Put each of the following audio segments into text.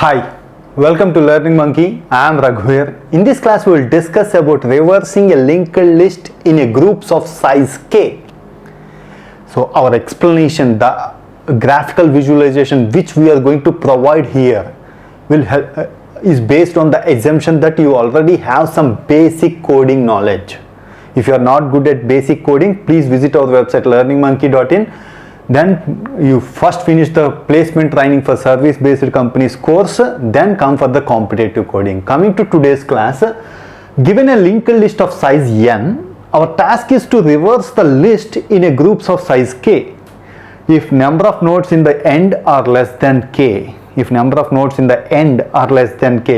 Hi, welcome to Learning Monkey. I am Raghuir. In this class, we will discuss about reversing a linked list in a groups of size k. So our explanation, the graphical visualization which we are going to provide here will help, is based on the assumption that you already have some basic coding knowledge. If you are not good at basic coding, please visit our website learningmonkey.in. Then you first finish the placement training for service based companies course, then come for the competitive coding. Coming to today's class, given a linked list of size n, our task is to reverse the list in a groups of size k. If number of nodes in the end are less than k,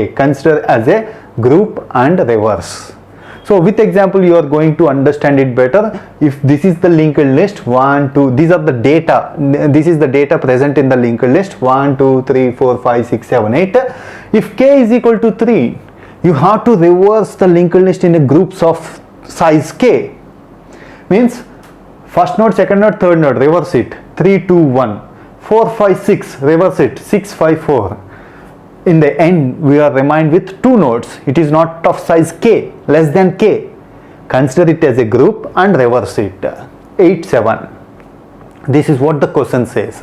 consider as a group and reverse. So with example you are going to understand it better. If this is the linked list 1, 2, these are the data, this is the data present in the linked list 1, 2, 3, 4, 5, 6, 7, 8. If k is equal to 3, you have to reverse the linked list in a groups of size k. Means first node, second node, third node, reverse it, 3, 2, 1, 4, 5, 6, reverse it, 6, 5, 4. In the end, we are remained with two nodes. It is not of size k, less than k. Consider it as a group and reverse it. 8, 7. This is what the question says.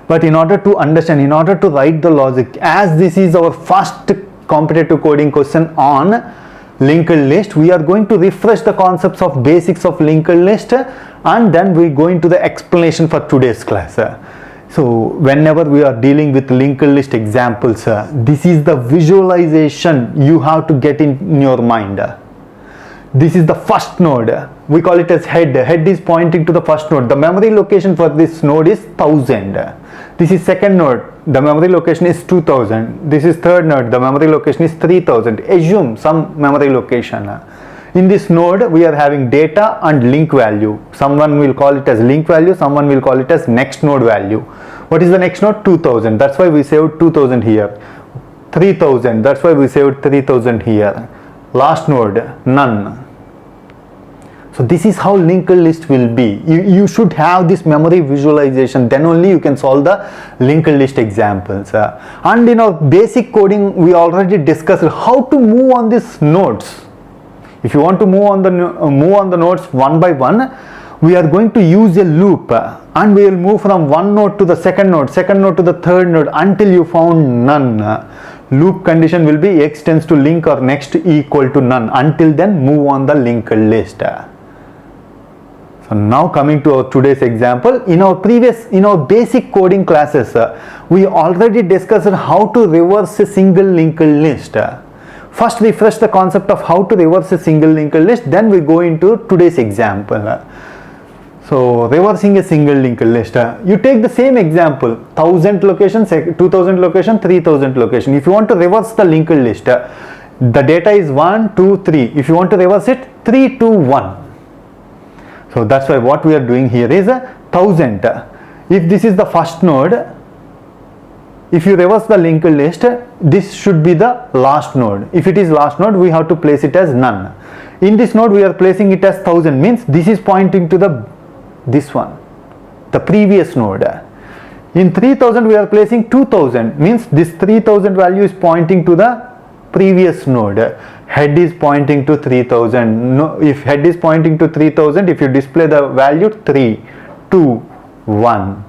But in order to understand, in order to write the logic, as this is our first competitive coding question on linked list, we are going to refresh the concepts of basics of linked list and then we go into the explanation for today's class. So whenever we are dealing with linked list examples, this is the visualization you have to get in your mind. This is the first node. We call it as head. Head is pointing to the first node. The memory location for this node is 1000. This is second node. The memory location is 2000. This is third node. The memory location is 3000. Assume some memory location. In this node, we are having data and link value. Someone will call it as link value, someone will call it as next node value. What is the next node? 2000. That's why we saved 2000 here. 3000. That's why we saved 3000 here. Last node, none. So this is how linked list will be. You should have this memory visualization. Then only you can solve the linked list examples. And in our basic coding, we already discussed how to move on these nodes. If you want to move on the nodes one by one, we are going to use a loop and we will move from one node to the second node to the third node until you found none. Loop condition will be x tends to link or next equal to none. Until then, move on the linked list. So now coming to our today's example, in our basic coding classes, we already discussed how to reverse a single linked list. First refresh the concept of how to reverse a single linked list, then we go into today's example. So reversing a single linked list, you take the same example, 1000 location, 2000 location, 3000 location. If you want to reverse the linked list, the data is 1, 2, 3. If you want to reverse it, 3, 2, 1. So that's why what we are doing here is 1000. If this is the first node, if you reverse the linked list, this should be the last node. If it is last node, we have to place it as none. In this node, we are placing it as 1000, means this is pointing to this one, the previous node. In 3000, we are placing 2000, means this 3000 value is pointing to the previous node. Head is pointing to 3000. No, if head is pointing to 3000, if you display the value 3, 2, 1.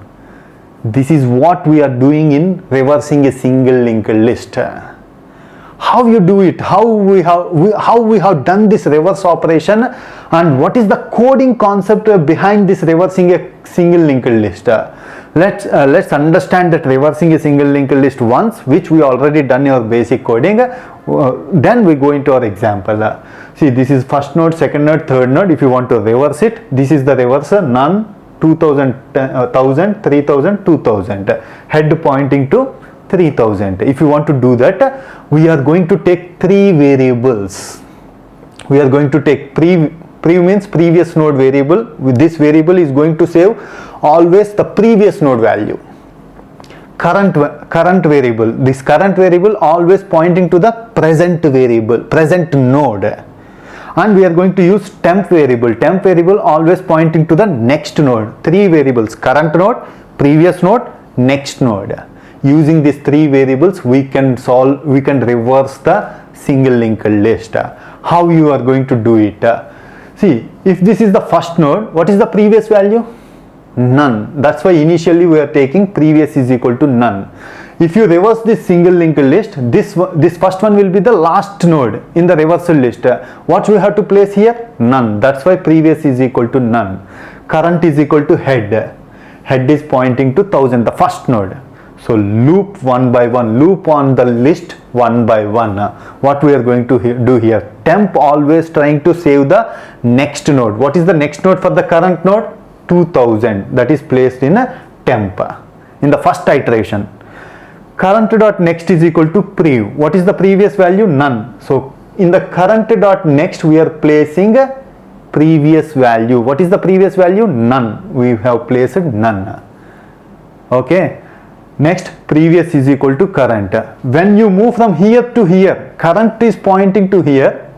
This is what we are doing in reversing a single linked list. How you do it, how we have done this reverse operation, and what is the coding concept behind this reversing a single linked list. Let's understand that reversing a single linked list once, which we already done your basic coding. Then we go into our example. See, this is first node, second node, third node. If you want to reverse it, this is the reverser, none, 2000, 1000, 3000, 2000. Head pointing to 3000. If you want to do that, we are going to take three variables. We are going to take prev means previous node variable. With this variable is going to save always the previous node value. Current variable. This current variable always pointing to the present variable, present node. And we are going to use temp variable always pointing to the next node. Three variables: current node, previous node, next node. using these three variables we can reverse the single linked list. How you are going to do it? See, if this is the first node, what is the previous value? None. That's why initially we are taking previous is equal to none. If you reverse this single linked list, this first one will be the last node in the reversal list. What we have to place here? None. That's why previous is equal to none. Current is equal to head. Head is pointing to 1000, the first node. So loop one by one, loop on the list one by one. What we are going to do here? Temp always trying to save the next node. What is the next node for the current node? 2000. That is placed in a temp in the first iteration. Current dot next is equal to prev. What is the previous value? None. So in the current dot next we are placing a previous value. What is the previous value? None. We have placed none. Okay. Next, previous is equal to current. When you move from here to here, current is pointing to here,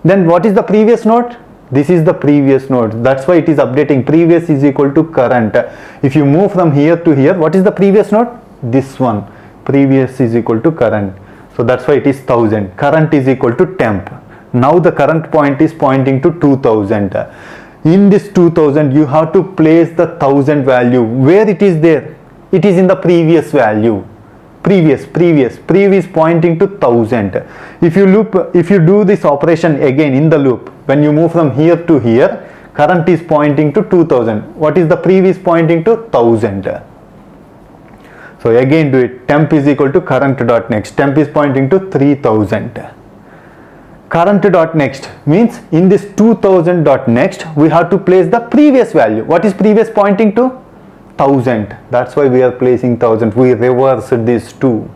then what is the previous node? This is the previous node. That's why it is updating. Previous is equal to current. If you move from here to here, what is the previous node? This one. Previous is equal to current. So that's why it is 1000. Current is equal to temp. Now the current point is pointing to 2000. In this 2000, you have to place the 1000 value. Where it is there? It is in the previous value. Previous pointing to 1000. If you do this operation again in the loop, when you move from here to here, current is pointing to 2000. What is the previous pointing to? 1000. So again do it. Temp is equal to current dot next. Temp is pointing to 3000. Current dot next means in this 2000 dot next we have to place the previous value. What is previous pointing to? 1000. That's why we are placing 1000. We reverse these two.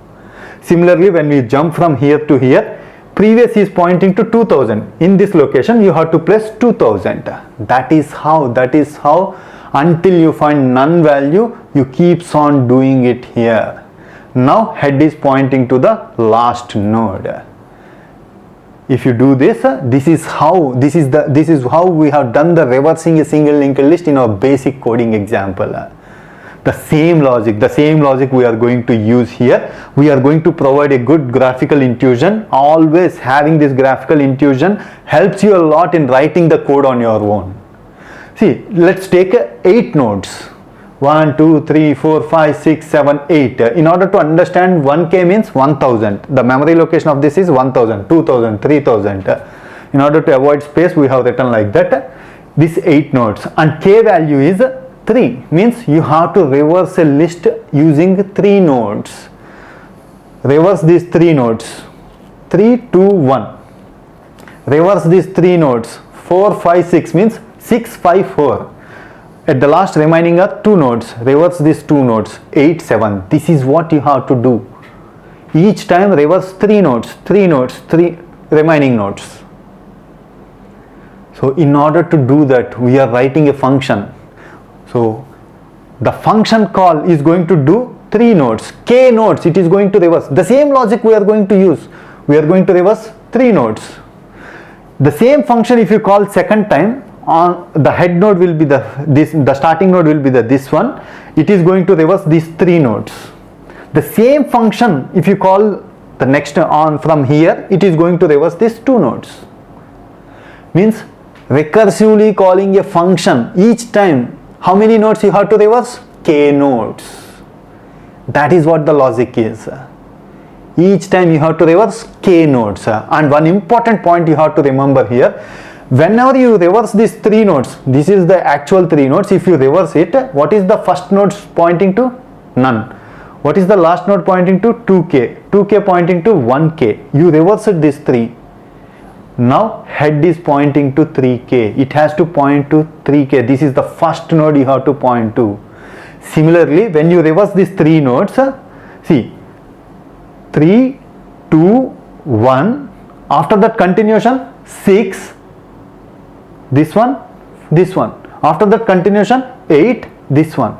Similarly, when we jump from here to here, previous is pointing to 2000. In this location you have to place 2000. That is how until you find none value, you keeps on doing it here. Now head is pointing to the last node. If you do this, this is how we have done the reversing a single linked list in our basic coding example. The same logic we are going to use here. We are going to provide a good graphical intuition. Always having this graphical intuition helps you a lot in writing the code on your own. See, let's take 8 nodes. 1, 2, 3, 4, 5, 6, 7, 8. In order to understand 1k means 1000. The memory location of this is 1000, 2000, 3000. In order to avoid space, we have written like that. These 8 nodes. And k value is 3. Means you have to reverse a list using 3 nodes. Reverse these 3 nodes. 3, 2, 1. Reverse these 3 nodes. 4, 5, 6 means 6, 5, 4. At the last remaining are 2 nodes. Reverse these 2 nodes. 8, 7. This is what you have to do. Each time reverse 3 nodes, 3 remaining nodes. So in order to do that, we are writing a function. So the function call is going to do 3 nodes, k nodes it is going to reverse. The same logic we are going to use. We are going to reverse 3 nodes. The same function if you call second time, on the head node will be the starting node will be this one. It is going to reverse these 3 nodes. The same function if you call the next on from here, it is going to reverse these 2 nodes. Means recursively calling a function each time. How many nodes you have to reverse? K nodes. That is what the logic is. Each time you have to reverse k nodes. And one important point you have to remember here. Whenever you reverse these 3 nodes, this is the actual 3 nodes. If you reverse it, what is the first node pointing to? None. What is the last node pointing to? 2k. 2k pointing to 1k. You reversed these 3. Now head is pointing to 3k. It has to point to 3k. This is the first node you have to point to. Similarly, when you reverse these 3 nodes, see 3, 2, 1. After that continuation 6. This one. After that continuation 8. This one.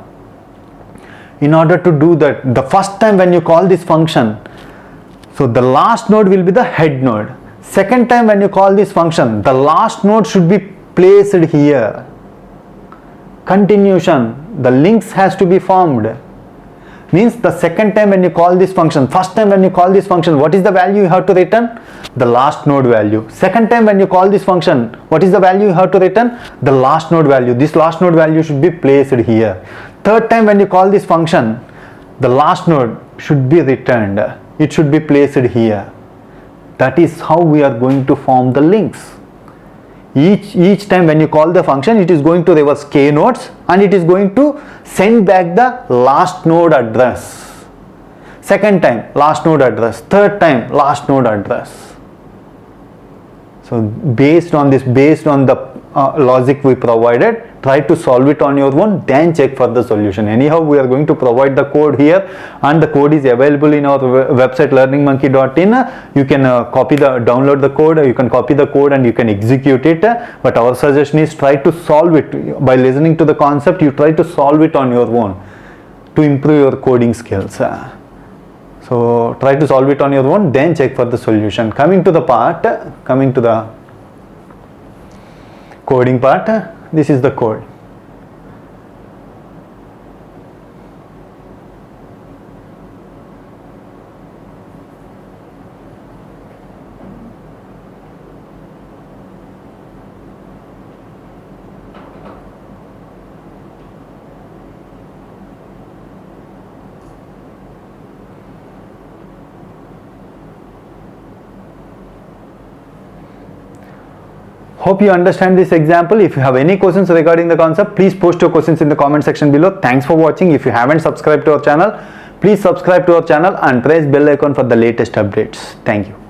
In order to do that, the first time when you call this function, so the last node will be the head node. Second time when you call this function, the last node should be placed here. Continuation, the links has to be formed. Means the second time when you call this function, first time when you call this function, what is the value you have to return? The last node value. Second time when you call this function, what is the value you have to return? The last node value. This last node value should be placed here. Third time when you call this function, the last node should be returned. It should be placed here. That is how we are going to form the links. Each time when you call the function, it is going to reverse k nodes and it is going to send back the last node address. Second time, last node address. Third time, last node address. So based on the logic we provided, try to solve it on your own, then check for the solution. Anyhow, we are going to provide the code here, and the code is available in our website learningmonkey.in. You can download the code, you can copy the code and you can execute it. But our suggestion is try to solve it by listening to the concept. You try to solve it on your own to improve your coding skills. So try to solve it on your own, then check for the solution. Coming to the coding part, this is the code. Hope you understand this example. If you have any questions regarding the concept, please post your questions in the comment section below. Thanks for watching. If you haven't subscribed to our channel, please subscribe to our channel and press bell icon for the latest updates. Thank you.